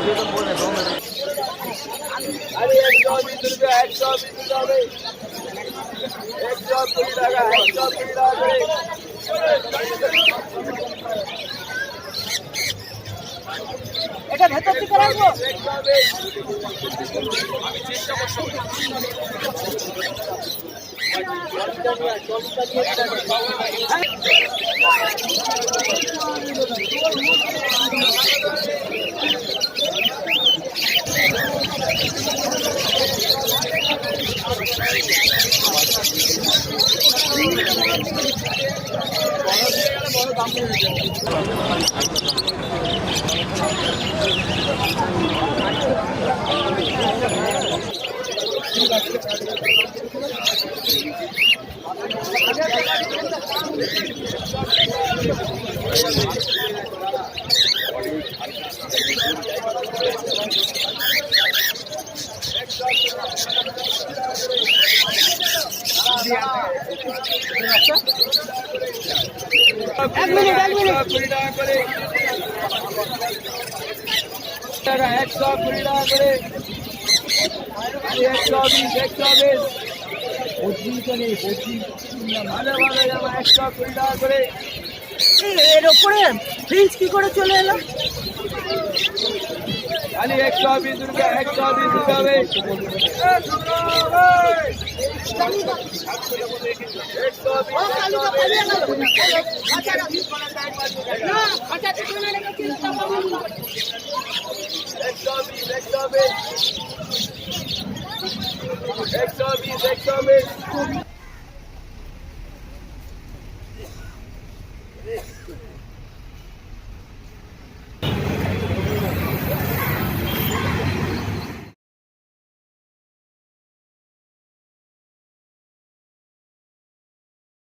अरे 120 रुपया 120 रुपया 120 টাকা 120 টাকা করে এটা ভেতর থেকে রাখবো আমি চেষ্টা করব एक मिनट 120 টাকা করে 120 টাকা করে 120 ভালো ভালো জামা 120 টাকা করে এর উপরে ফ্রিজ কি করে চলে এলো খালি 120 रुपया 120 रुपया হবে एक सौ बीस